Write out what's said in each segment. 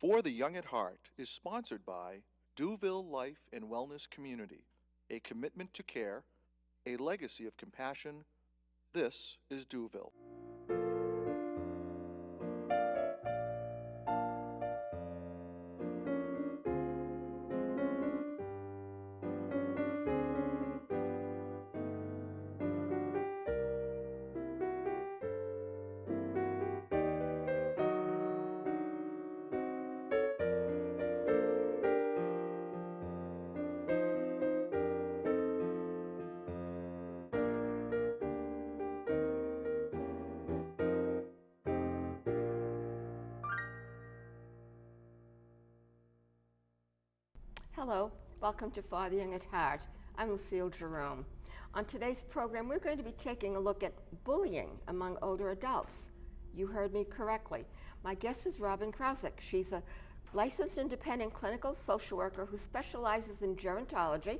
For the Young at Heart is sponsored by Duville Life and Wellness Community, a commitment to care, a legacy of compassion. This is Duville. Hello, welcome to For the Young at Heart. I'm Lucille Jerome. On today's program, we're going to be taking a look at bullying among older adults. You heard me correctly. My guest is Robin Krausek. She's a licensed independent clinical social worker who specializes in gerontology,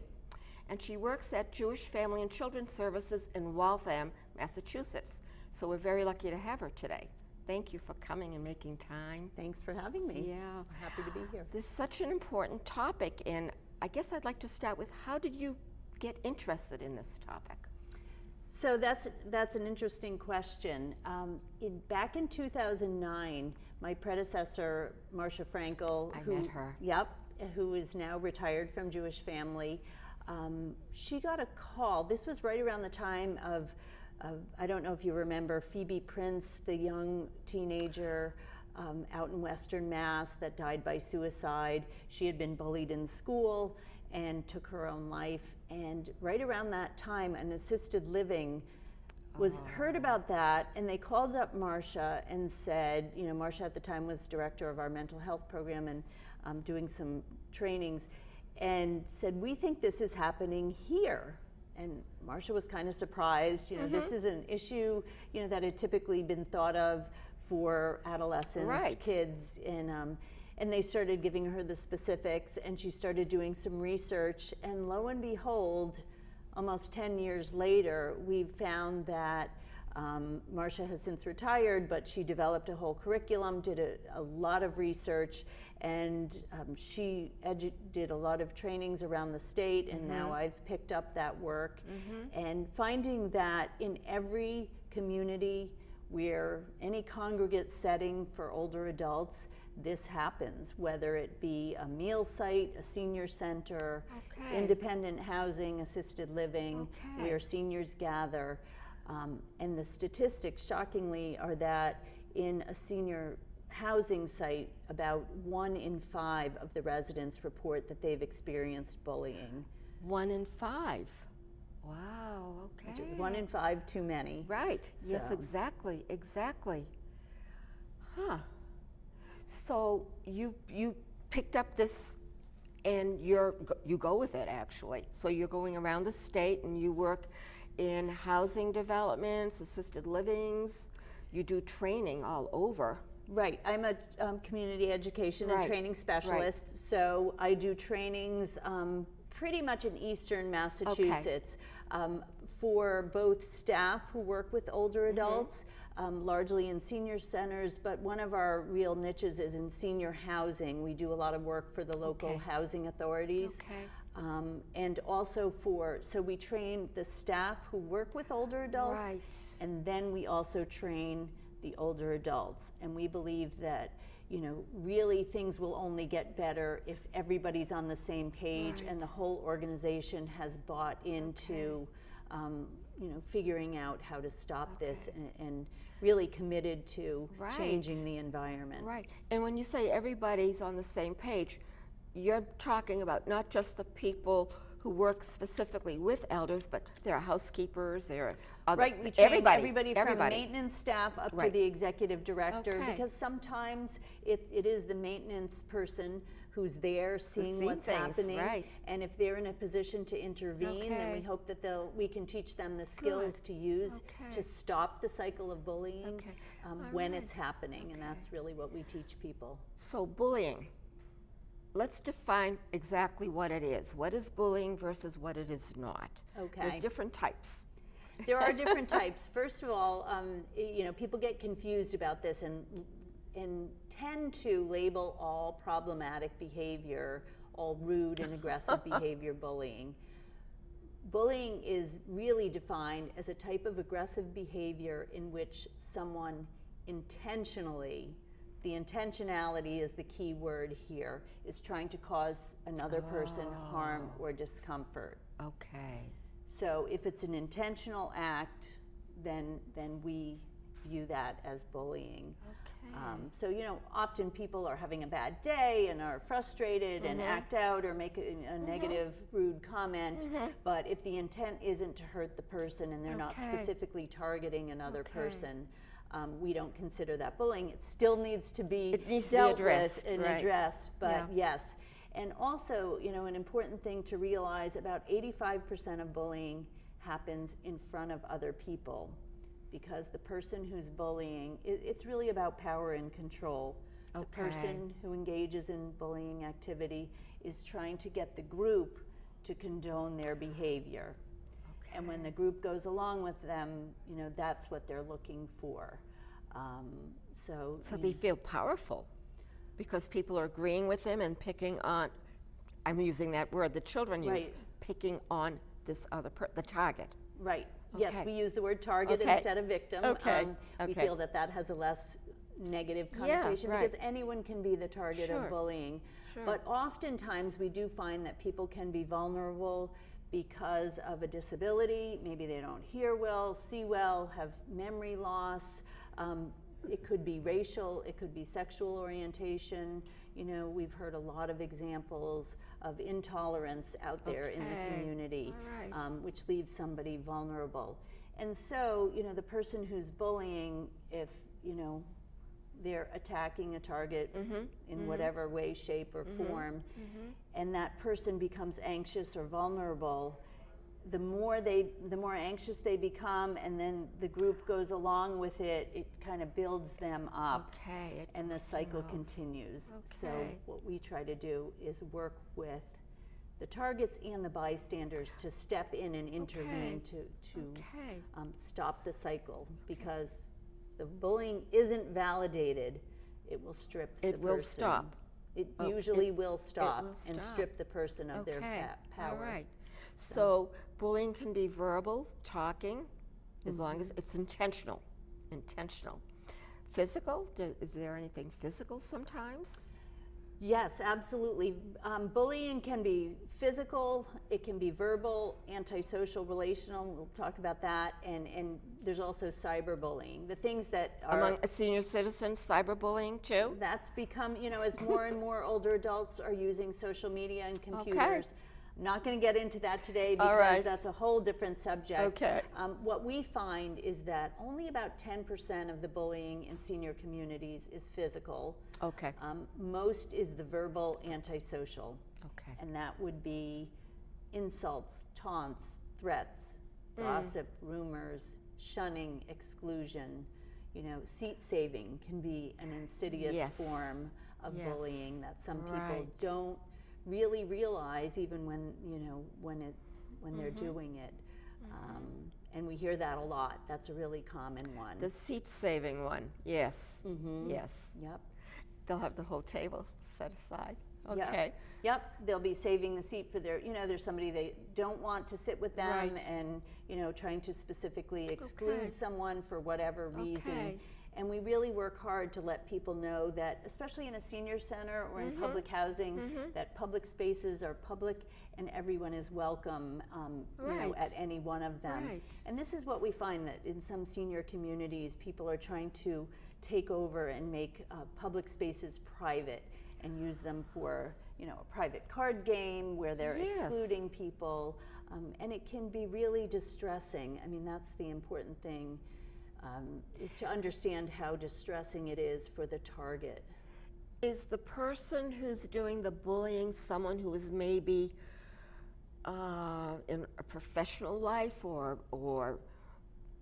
and she works at Jewish Family and Children's Services in Waltham, Massachusetts. So we're very lucky to have her today. Thank you for coming and making time. Thanks for having me. Yeah. Happy to be here. This is such an important topic, and I guess I'd like to start with, how did you get interested in this topic? So that's an interesting question. Back in 2009, my predecessor, Marcia Frankel, met her. Yep, who is now retired from Jewish Family, she got a call. This was right around the time of I don't know if you remember Phoebe Prince, the young teenager out in Western Mass that died by suicide. She had been bullied in school and took her own life. And right around that time, an assisted living was heard about that, and they called up Marcia and said, you know, Marcia at the time was director of our mental health program and doing some trainings, and said, we think this is happening here. And Marcia was kind of surprised, you know, this is an issue, you know, that had typically been thought of for adolescents, right. Kids, and they started giving her the specifics, and she started doing some research, and lo and behold, almost 10 years later, we found that Marcia has since retired, but she developed a whole curriculum, did a lot of research, and she did a lot of trainings around the state, and now I've picked up that work. And finding that in every community where any congregate setting for older adults, this happens, whether it be a meal site, a senior center, independent housing, assisted living, where seniors gather. And the statistics, shockingly, are that in a senior housing site, about 1 in 5 of the residents report that they've experienced bullying. 1 in 5. Wow, okay. Which is 1 in 5 too many. Right, yes, So- exactly. Huh. So you picked up this, and you go with it, actually. So you're going around the state and you work in housing developments, assisted livings, you do training all over. Right, I'm a community education and Right, training specialist, so I do trainings pretty much in eastern Massachusetts for both staff who work with older adults, largely in senior centers, but one of our real niches is in senior housing. We do a lot of work for the local housing authorities. And also so we train the staff who work with older adults, Right. and then we also train the older adults. And we believe that, you know, really things will only get better if everybody's on the same page and the whole organization has bought into, you know, figuring out how to stop this and really committed to changing the environment. Right, and when you say everybody's on the same page, you're talking about not just the people who work specifically with elders, but there are housekeepers, there are other, Right, we train everybody from maintenance staff up to the executive director, because sometimes it is the maintenance person who's there seeing what's happening, and if they're in a position to intervene, then we hope that we can teach them the skills to use to stop the cycle of bullying when it's happening, and that's really what we teach people. So bullying, let's define exactly what it is. What is bullying versus what it is not? There's different types. There are different types. First of all, you know, people get confused about this, and and tend to label all problematic behavior, all rude and aggressive behavior bullying. Bullying is really defined as a type of aggressive behavior in which someone intentionally, the intentionality is the key word here, is trying to cause another person harm or discomfort. Okay. So if it's an intentional act, then we view that as bullying. Okay. So, often people are having a bad day and are frustrated and act out or make a negative, rude comment. But if the intent isn't to hurt the person and they're not Okay. specifically targeting another Okay. person, we don't consider that bullying. It still needs to be It needs to be dealt addressed, with and right. addressed, but Yeah. yes. And also, an important thing to realize, about 85% of bullying happens in front of other people, because the person who's bullying, it's really about power and control. The Okay. person who engages in bullying activity is trying to get the group to condone their behavior. And when the group goes along with them, that's what they're looking for. So they feel powerful because people are agreeing with them and picking on, I'm using that word the children use, Right. picking on this other, the target. Right. Yes, Okay. we use the word target Okay. instead of victim. Okay. We Okay. feel that has a less negative connotation right. because anyone can be the target Sure. of bullying. Sure. But oftentimes we do find that people can be vulnerable because of a disability. Maybe they don't hear well, see well, have memory loss. It could be racial, it could be sexual orientation. We've heard a lot of examples of intolerance out there in the Okay. community, All right. which leaves somebody vulnerable. And so, the person who's bullying, if, they're attacking a target in whatever way, shape, or form, and that person becomes anxious or vulnerable, the more anxious they become, and then the group goes along with it, it kind of builds them up. Okay. it And the cycle smells. continues. So Okay. what we try to do is work with the targets and the bystanders to step in and intervene to Okay. stop the cycle, because the bullying isn't validated, it will strip the It will person. stop. It Oh, usually it- will stop will and stop. strip the person of their power. All right. So bullying can be verbal, talking, as long as it's intentional. Intentional. Physical? Is there anything physical sometimes? Yes, absolutely. Bullying can be physical, it can be verbal, antisocial, relational, we'll talk about that, and there's also cyberbullying. The things that are... Among senior citizens, cyberbullying too? That's become, as more and more older adults are using social media and computers. I'm not going to get into that today All because right. that's a whole different subject. Okay. What we find is that only about 10% of the bullying in senior communities is physical. Okay. Most is the verbal antisocial. Okay. And that would be insults, taunts, threats, gossip, rumors, shunning, exclusion. Seat saving can be an insidious Yes. form of Yes. bullying that some people Right. don't really realize, even when they're doing it. And we hear that a lot. That's a really common one. The seat saving one, yes. Yes. Yep. They'll have the whole table set aside. Yep. Okay. Yep, they'll be saving the seat for their, there's somebody they don't want to sit with them, Right. and, trying to specifically exclude Okay. someone for whatever reason. Okay. And we really work hard to let people know that, especially in a senior center or in public housing, that public spaces are public and everyone is welcome, Right. at any one of them. Right. And this is what we find, that in some senior communities, people are trying to take over and make public spaces private and use them for, a private card game where they're Yes. excluding people. And it can be really distressing. I mean, that's the important thing, is to understand how distressing it is for the target. Is the person who's doing the bullying someone who is maybe in a professional life, or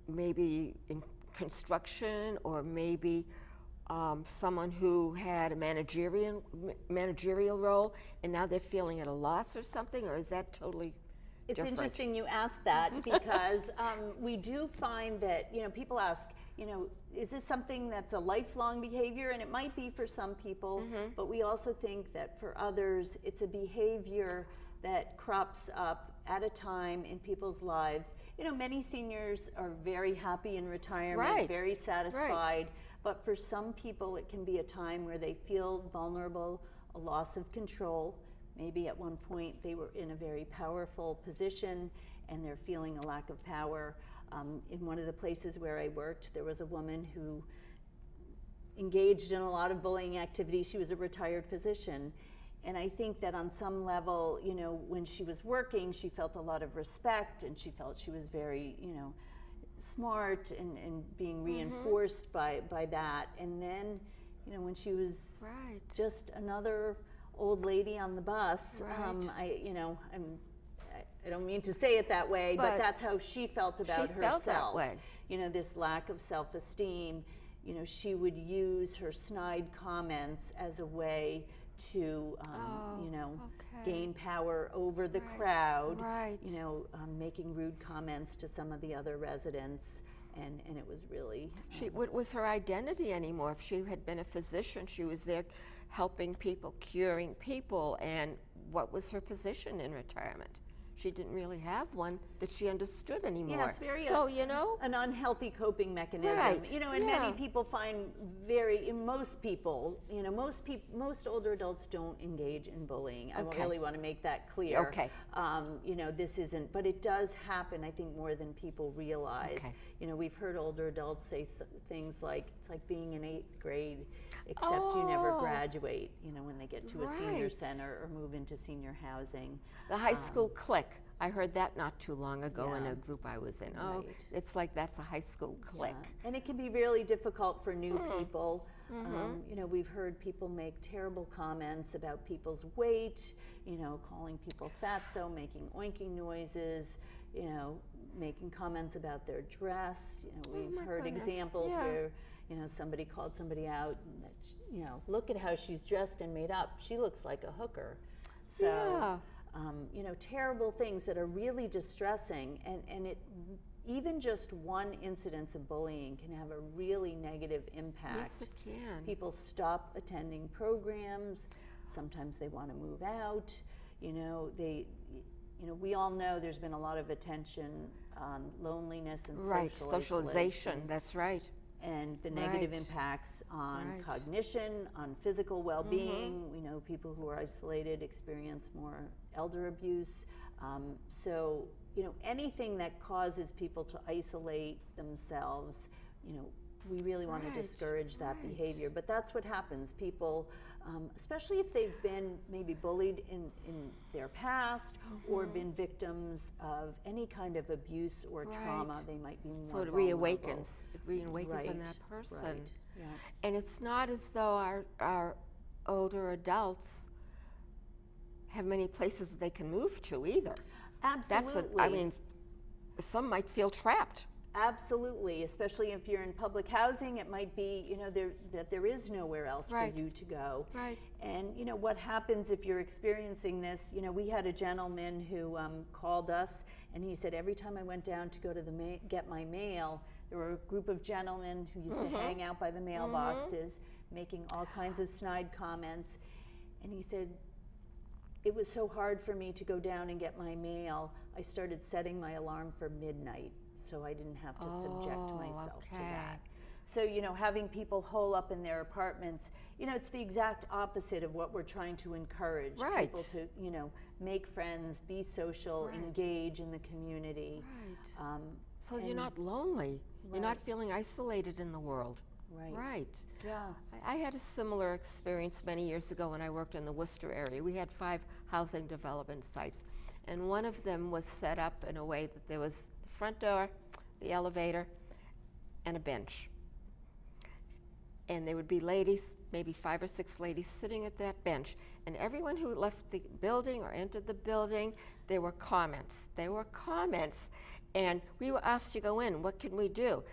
maybe in construction, or maybe someone who had a managerial role and now they're feeling at a loss or something, or is that totally It's different? interesting you asked that because we do find that, people ask, you know, is this something that's a lifelong behavior? And it might be for some people, but we also think that for others, it's a behavior that crops up at a time in people's lives. You know, many seniors are very happy in retirement, Right. very satisfied, but for some people it can be a time where they feel vulnerable, a loss of control. Maybe at one point they were in a very powerful position and they're feeling a lack of power. In one of the places where I worked, there was a woman who engaged in a lot of bullying activity. She was a retired physician. And I think that on some level, you know, when she was working, she felt a lot of respect and she felt she was very, you know, smart and being reinforced by that. And then, you know, when she was Right. just another old lady on the bus, Right. I don't mean to say it that way, but But that's how she felt about she herself. felt that way. You know, this lack of self-esteem. You know, she would use her snide comments as a way to, you know, okay. gain power over the crowd. Right. You know, making rude comments to some of the other residents, and it was really. What was her identity anymore? If she had been a physician, she was there helping people, curing people, and what was her position in retirement? She didn't really have one that she understood anymore. Yeah, it's very so, you know, an unhealthy coping mechanism. Right, You know, and yeah. many people find most people, you know, most older adults don't engage in bullying. I Okay. really want to make that clear. Okay. You know, this isn't, but it does happen, I think, more than people realize. Okay. You know, we've heard older adults say things like, it's like being in 8th grade, except you never Oh. graduate, you know, when they get to a senior Right. center or move into senior housing. the high school clique. I heard that not too long ago in Yeah. a group I was in. Oh, Right. it's like that's a high school clique. Yeah. And it can be really difficult for new people. You know, we've heard people make terrible comments about people's weight, you know, calling people fatso, making oinking noises, you know, making comments about their dress. You know, we've my heard goodness, examples yeah. where, you know, somebody called somebody out, and that, you know, look at how she's dressed and made up. She looks like a hooker. So, Yeah. you know, terrible things that are really distressing, and it even just one incidence of bullying can have a really negative impact. Yes, it can. People stop attending programs. Sometimes they want to move out. You know, we all know there's been a lot of attention on loneliness and Right, social socialization, isolation that's right. and the negative Right. impacts on Right. cognition, on physical well-being. We know people who are isolated experience more elder abuse. So, you know, anything that causes people to isolate themselves, you know, we really want to Right, discourage that right. behavior. But that's what happens. People, especially if they've been maybe bullied in their past or been victims of any kind of abuse or trauma, Right. they might be more So it vulnerable. reawakens. It reawakens in Right, that person. right, yeah. And it's not as though our older adults have many places that they can move to either. Absolutely. I mean, some might feel trapped. Absolutely, especially if you're in public housing, it might be, you know, that there is nowhere else Right. for you to go. Right. And, you know, what happens if you're experiencing this, you know, we had a gentleman who called us, and he said every time I went down to go to get my mail, there were a group of gentlemen who used to hang out by the mailboxes, making all kinds of snide comments. And he said, it was so hard for me to go down and get my mail, I started setting my alarm for midnight so I didn't have to subject myself to that. So, you know, having people hole up in their apartments, you know, it's the exact opposite of what we're trying to encourage. Right. People to, you know, make friends, be social, engage in the community. Right. So you're not lonely. You're not feeling isolated in the world. Right. Right. Yeah. I had a similar experience many years ago when I worked in the Worcester area. We had 5 housing development sites, and one of them was set up in a way that there was the front door, the elevator, and a bench. And there would be ladies, maybe 5 or 6 ladies sitting at that bench. And everyone who left the building or entered the building, there were comments. There were comments. And we were asked to go in. What can we do?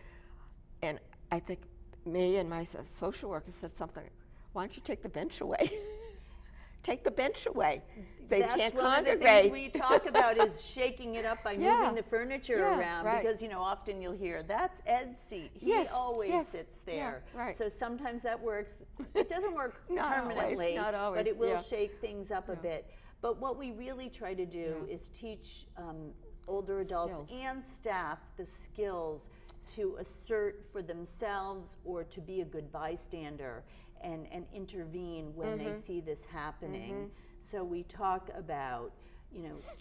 And I think me and my social worker said something, why don't you take the bench away? take the bench away. They That's can't one of the congregate. things we talk about is shaking it up by Yeah. moving the furniture Yeah, around, right. because often you'll hear that's Ed's seat. He Yes, always yes, sits yeah, there. right. So sometimes that works. It doesn't work Not always, permanently, not always, but it will yeah. shake things up a bit. But what we really try to do is teach older adults Skills. and staff the skills to assert for themselves or to be a good bystander and intervene when they see this happening. So we talk about,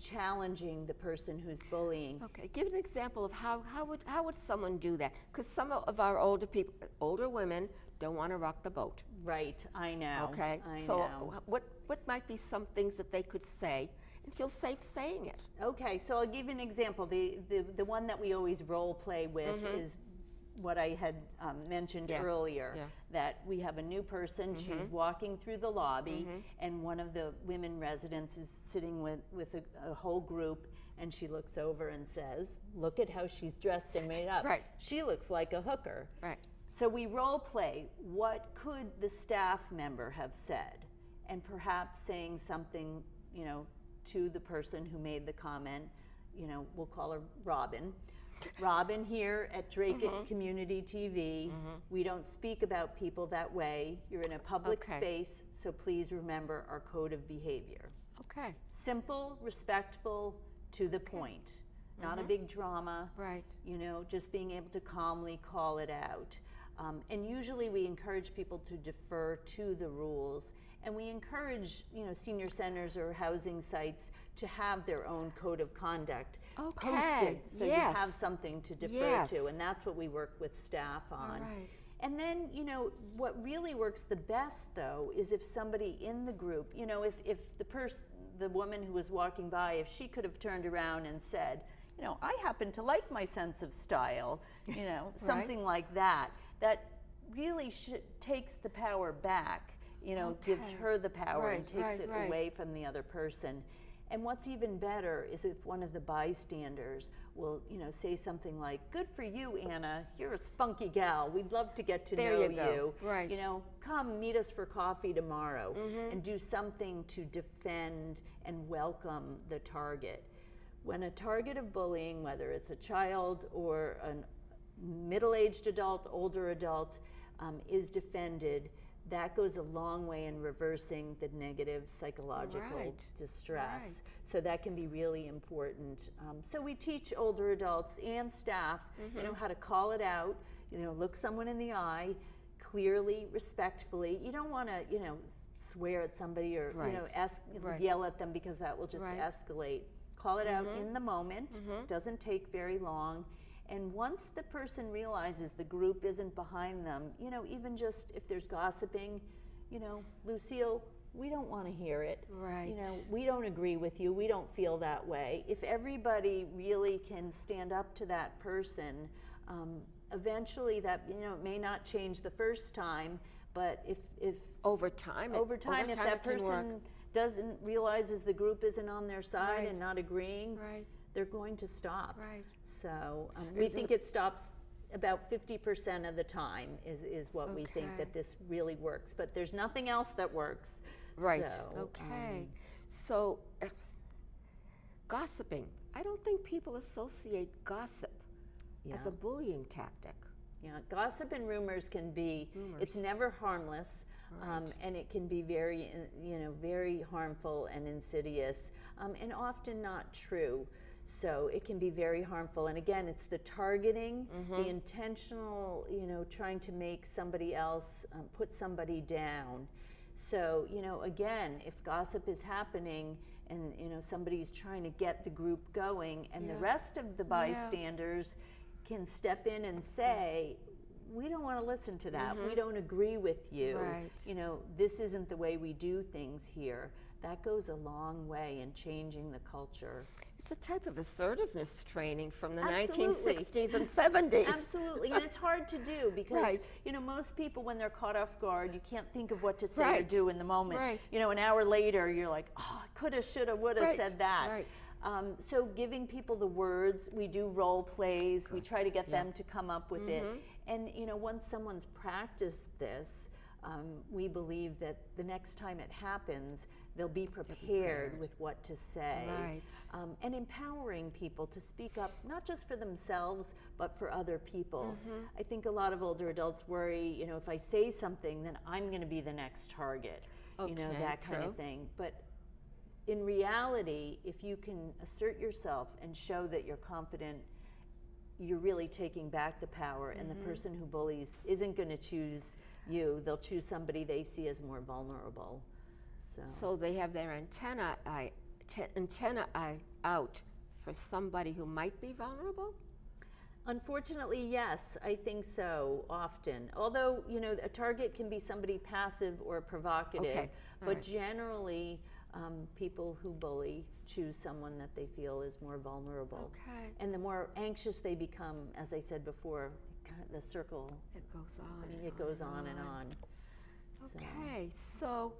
challenging the person who's bullying. Okay, give an example of how would someone do that? Because some of our older women don't want to rock the boat. Right, I know. Okay, I so know. what might be some things that they could say and feel safe saying it? Okay, so I'll give you an example. The one that we always role play with is what I had mentioned Yeah, earlier, yeah. that we have a new person, she's walking through the lobby, and one of the women residents is sitting with a whole group, and she looks over and says, look at how she's dressed and made up. Right. She looks like a hooker. Right. So we role play, what could the staff member have said? And perhaps saying something, to the person who made the comment, we'll call her Robin. Robin here at Drake Community TV. We don't speak about people that way. You're in a public Okay. space, so please remember our code of behavior. Okay. Simple, respectful, to the point. Not a big drama. Right. Just being able to calmly call it out. And usually we encourage people to defer to the rules. And we encourage, senior centers or housing sites to have their own code of conduct Okay, posted, so you yes. have something to defer Yes. to, and that's what we work with staff on. right. And then, what really works the best, though, is if somebody in the group, if the woman who was walking by, if she could have turned around and said, I happen to like my sense of style, something like that, that really takes the power back, gives Okay. her the power and Right, takes it right. away from the other person. And what's even better is if one of the bystanders will, say something like, good for you, Anna, you're a spunky gal, we'd love to get to There know you go. Right. Come meet us for coffee tomorrow, and do something to defend and welcome the target. When a target of bullying, whether it's a child or a middle-aged adult, older adult, is defended, that goes a long way in reversing the negative psychological Right, distress. right. So that can be really important. So we teach older adults and staff, how to call it out, look someone in the eye, clearly, respectfully. You don't want to, swear at somebody or, Right, right. yell at them, because that will just Right. escalate. Call it out in the moment, doesn't take very long. And once the person realizes the group isn't behind them, even just if there's gossiping, Lucille, we don't want to hear it. Right. We don't agree with you. We don't feel that way. If everybody really can stand up to that person, eventually that, it may not change the first time, but if Over time, over time, if that it can work. person doesn't realizes the group isn't on their side Right. and not agreeing, Right. they're going to stop. Right. So we think it stops about 50% of the time is what we think Okay. that this really works. But there's nothing else that works. Right. So, Okay. So, gossiping. I don't think people associate gossip as Yeah. a bullying tactic. Yeah, gossip and rumors can be, it's never harmless, and it can be very, very harmful and insidious, and often not true. So it can be very harmful. And again, it's the targeting, the intentional, trying to make somebody else, put somebody down. So, again, if gossip is happening and, somebody's trying to get the group going, and the Yeah. rest of the bystanders can step in and say, we don't want to listen to that. We don't agree with you. Right. This isn't the way we do things here. That goes a long way in changing the culture. It's a type of assertiveness training from the Absolutely. 1960s and 70s. Absolutely, and it's hard to do because Right. Most people, when they're caught off guard, you can't think of what to say or Right. do in the moment. Right. An hour later, you're like, oh, I coulda, shoulda, woulda Right. said that. Right. So giving people the words, we do role plays. We try to get them to come up with it. And once someone's practiced this, we believe that the next time it happens, they'll be prepared with what to say. Right. And empowering people to speak up, not just for themselves, but for other people. I think a lot of older adults worry, you know, if I say something, then I'm going to be the next target, you know, Okay, that kind true. of thing. But in reality, if you can assert yourself and show that you're confident, you're really taking back the power, and the person who bullies isn't going to choose you. They'll choose somebody they see as more vulnerable. So they have their antenna out for somebody who might be vulnerable? Unfortunately, yes, I think so, often. Although, you know, a target can be somebody passive or provocative, Okay, all but right. generally, people who bully choose someone that they feel is more vulnerable. Okay. And the more anxious they become, as I said before, the circle, It goes on. I mean, it goes on and on. So, Okay, so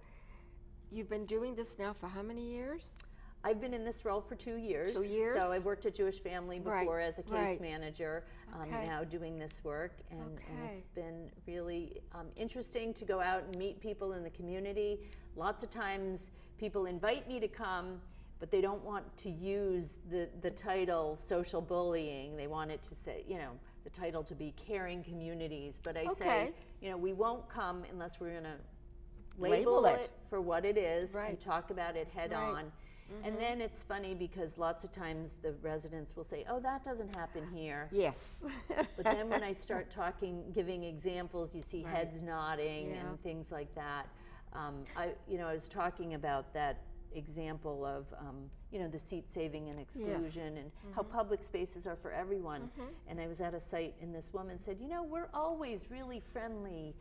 you've been doing this now for how many years? I've been in this role for 2 years. 2 years? So I've worked at Jewish Family Right, before as a case right. manager, Okay. now doing this work. And Okay. it's been really interesting to go out and meet people in the community. Lots of times people invite me to come, but they don't want to use the title social bullying. They want it to say, you know, the title to be caring communities. But I say, Okay. you know, we won't come unless we're going to Label label it. it for what it is Right. and talk about it head Right. on. And then it's funny because lots of times the residents will say, oh, that doesn't happen here. Yes. But then when I start giving examples, you see Right. heads nodding Yeah. and things like that. I was talking about that example of, the seat saving and exclusion and how public spaces are for everyone. And I was at a site and this woman said, we're always really friendly.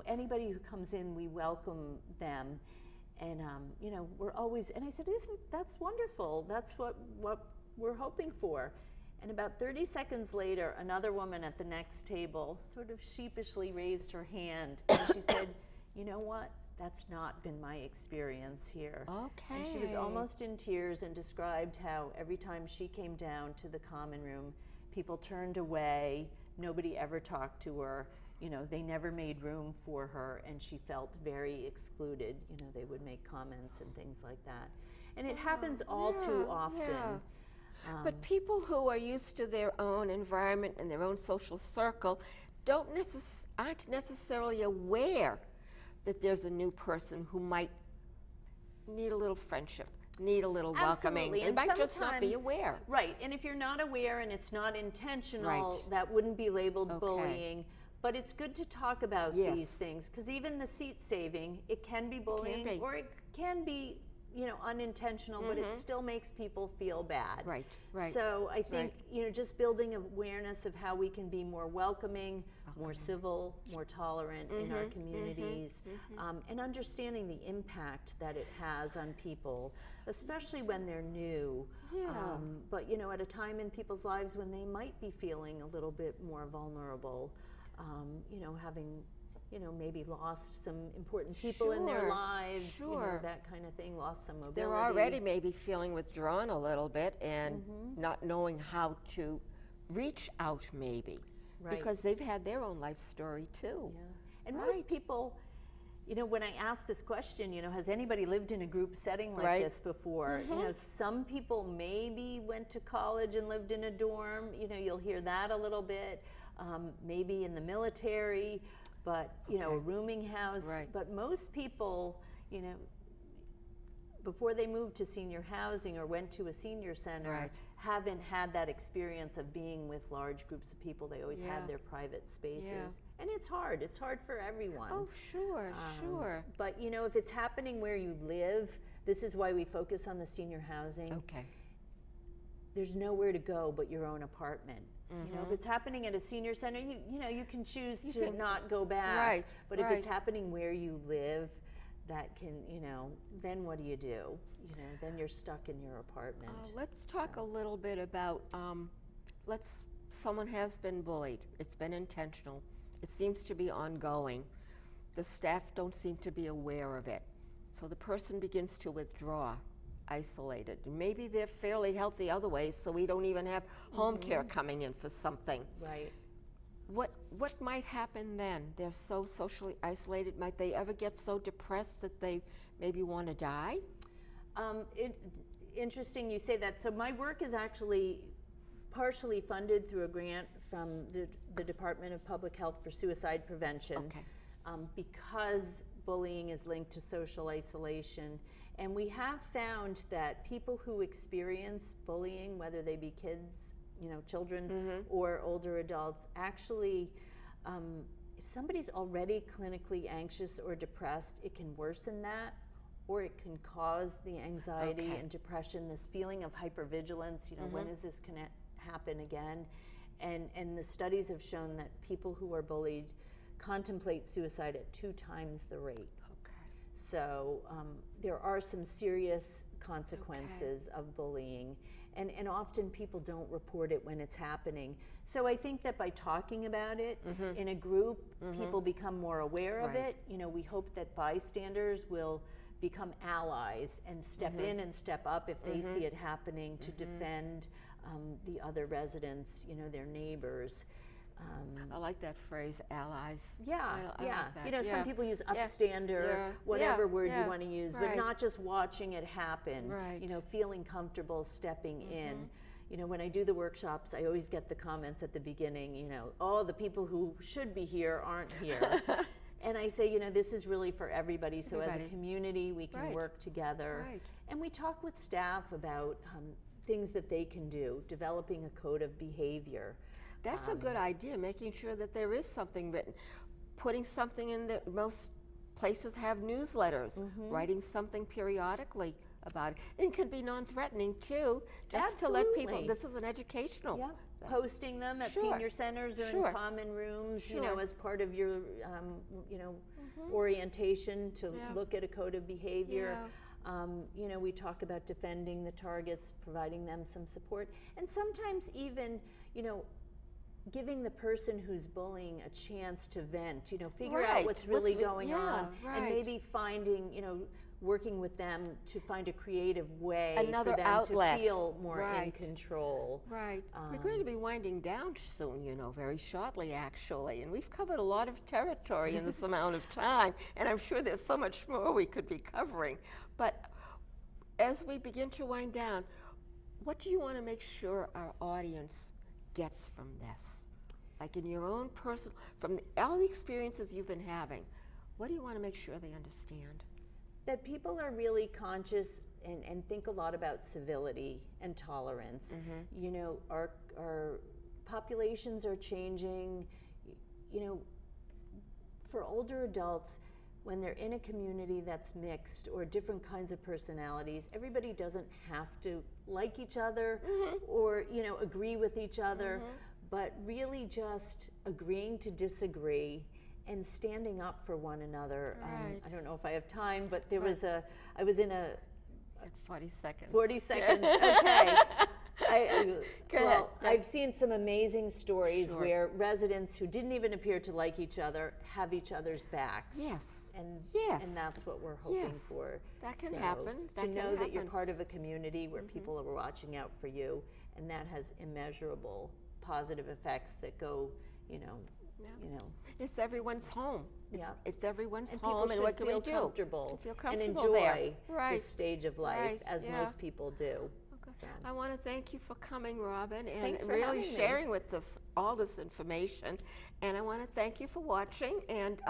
Anybody who comes in, we welcome them. And, we're always, and I said, that's wonderful. That's what we're hoping for. And about 30 seconds later, another woman at the next table sort of sheepishly raised her hand. And she said, you know what? That's not been my experience here. Okay. And she was almost in tears and described how every time she came down to the common room, people turned away. Nobody ever talked to her. They never made room for her, and she felt very excluded. They would make comments and things like that. And it happens all too often. Yeah. But people who are used to their own environment and their own social circle aren't necessarily aware that there's a new person who might need a little friendship, need a little welcoming. Absolutely, They and might just not be sometimes- aware. Right, and if you're not aware and it's not intentional, Right. that wouldn't be labeled Okay. bullying. But it's good to talk about Yes. these things, because even the seat saving, it can be bullying, be. or it can be, unintentional, but it still makes people feel bad. Right, right, So I think, just building awareness of how we can be more welcoming, more civil, more tolerant in our communities, and understanding the impact that it has on people, especially when they're new. Yeah. But, at a time in people's lives when they might be feeling a little bit more vulnerable, having, maybe lost some important people in their Sure, lives, sure. that kind of thing, lost some mobility. They're already maybe feeling withdrawn a little bit and not knowing how to reach out maybe. Right. Because they've had their own life story too. Yeah. And Right. most people, when I ask this question, has anybody lived in a group setting like Right. this before? Some people maybe went to college and lived in a dorm. You'll hear that a little bit. Maybe in the military, but, a rooming house. Right. But most people, before they moved to senior housing or went to a senior center, Right. haven't had that experience of being with large groups of people. They always Yeah. had their private spaces. Yeah. And it's hard. It's hard for everyone. Oh, sure, sure. But, if it's happening where you live, this is why we focus on the senior housing. Okay. There's nowhere to go but your own apartment. If it's happening at a senior center, you can choose to can- not go back. Right, But if it's right. happening where you live, that can, then what do? Then you're stuck in your apartment. Let's talk a little bit about, someone has been bullied. It's been intentional. It seems to be ongoing. The staff don't seem to be aware of it. So the person begins to withdraw, isolated. Maybe they're fairly healthy other ways, so we don't even have home care coming in for something. Right. what might happen then? They're so socially isolated. Might they ever get so depressed that they maybe want to die? Interesting you say that. So my work is actually partially funded through a grant from the Department of Public Health for Suicide Prevention. Okay. Because bullying is linked to social isolation. And we have found that people who experience bullying, whether they be kids, children, or older adults, actually, if somebody's already clinically anxious or depressed, it can worsen that, or it can cause the anxiety and depression, this feeling of hypervigilance, when is this going to happen again? And the studies have shown that people who are bullied contemplate suicide at 2 times the rate. So there are some serious consequences of bullying, and often people don't report it when it's happening. So I think that by talking about it in a group, people become more aware of it. We hope that bystanders will become allies and step in and step up if they see it happening to defend the other residents, their neighbors. I like that phrase, allies. Yeah, I like that. Some people use upstander, whatever word you want to use, but not just watching it happen. Right. Feeling comfortable stepping in. When I do the workshops, I always get the comments at the beginning, oh, the people who should be here aren't here. And I say, this is really for everybody. So as a community, we can work together. Right. And we talk with staff about things that they can do, developing a code of behavior. That's a good idea, making sure that there is something written. Putting something in that most places have newsletters, writing something periodically about it. And it can be non-threatening too, just to let people, Absolutely. this is an educational Yeah, thing. posting them at senior centers or in common rooms, as part of your, orientation to look at a code of behavior. We talk about defending the targets, providing them some support, and sometimes even, giving the person who's bullying a chance to vent, figure out what's really going on, and maybe finding, working with them to find a creative way Another for them outlet. to feel more in control. Right. We're going to be winding down soon, very shortly actually, and we've covered a lot of territory in this amount of time, and I'm sure there's so much more we could be covering. But as we begin to wind down, what do you want to make sure our audience gets from this? Like in your own personal, from all the experiences you've been having, what do you want to make sure they understand? That people are really conscious and think a lot about civility and tolerance. Our populations are changing. For older adults, when they're in a community that's mixed or different kinds of personalities, everybody doesn't have to like each other or agree with each other, but really just agreeing to disagree and standing up for one another. Right. I don't know if I have time, but I was in a... At 40 seconds. 40 seconds, okay. Go ahead. I've seen some amazing stories where residents who didn't even appear to like each other have each other's backs. Yes. And Yes. that's what we're hoping for. That can So, happen. That to can know that you're happen. part of a community where people are watching out for you, and that has immeasurable positive effects that go, It's everyone's home. It's everyone's and home, people and what should can we feel do? comfortable, Feel and comfortable enjoy there. this stage of life, Right. as most people do. So. I want to thank you for coming, Robin, and Thanks for really having me. sharing with us all this information. And I want to thank you for watching. And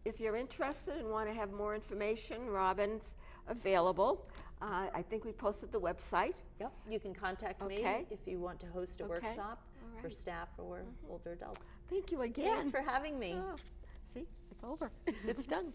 if you're interested and want to have more information, Robin's available. I think we posted the website. Yep, you can contact me Okay. if you want to host a workshop All for right. staff or older adults. Thank you again. Thanks for having me. Oh, see, it's over. It's done.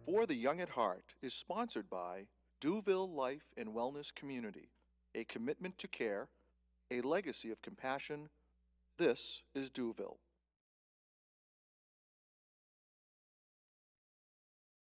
For the Young at Heart is sponsored by Duville Life and Wellness Community, a commitment to care, a legacy of compassion. This is Douville.